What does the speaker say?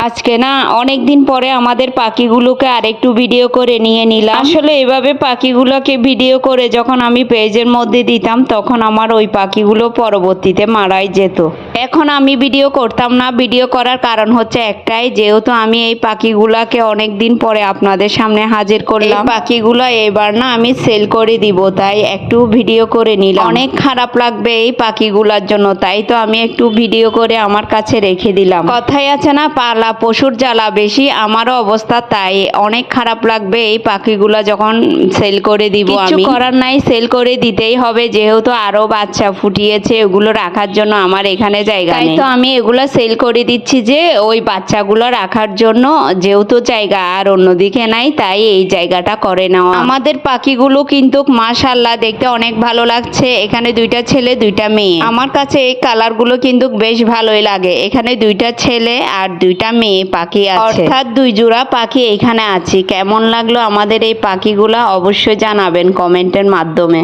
আজকে না অনেক দিন পরে আমাদের পাখিগুলোকে আরেকটু ভিডিও করে নিয়ে নিলাম। আসলে এভাবে পাখিগুলোকে ভিডিও করে যখন আমি পেজের মধ্যে দিতাম তখন আমার ওই পাখিগুলো পরবর্তীতে মারাই যেত। এখন আমি ভিডিও করতাম না। ভিডিও করার কারণ হচ্ছে একটাই, যেহেতু আমি এই পাখিগুলোকে অনেক দিন পরে আপনাদের সামনে হাজির করলাম। পাখিগুলো এবার না আমি সেল করে দিব, তাই একটু ভিডিও করে নিলাম। অনেক খারাপ লাগবে এই পাখিগুলোর জন্য, তাই তো আমি একটু ভিডিও করে আমার কাছে রেখে দিলাম। কথাই আছে না, পালা পশুর জ্বালা বেশি, আমারও অবস্থা তাই। অনেক খারাপ লাগবে এই পাখিগুলা যখন সেল করে দিব। কিছু করার নাই, সেল করে দিতেই হবে, যেহেতু আরো বাচ্চা ফুটিয়েছে, ওগুলো রাখার জন্য আমার এখানে জায়গা নেই। তাই তো আমি এগুলো সেল করে দিচ্ছি যে ওই বাচ্চাগুলো রাখার জন্য, যেহেতু জায়গা আর অন্যদিকে নাই, তাই এই জায়গাটা করে নেওয়া। আমাদের পাখিগুলো কিন্তু মাশাআল্লাহ দেখতে অনেক ভালো লাগছে। এখানে দুইটা ছেলে দুইটা মেয়ে। আমার কাছে এই কালারগুলো কিন্তু বেশ ভালোই লাগে। এখানে দুইটা ছেলে আর দুইটা মেয়ে পাখি আছে, অর্থাৎ দুই জোড়া পাখি এখানে আছে। কেমন লাগলো আমাদের এই পাখিগুলা অবশ্যই জানাবেন কমেন্টের মাধ্যমে।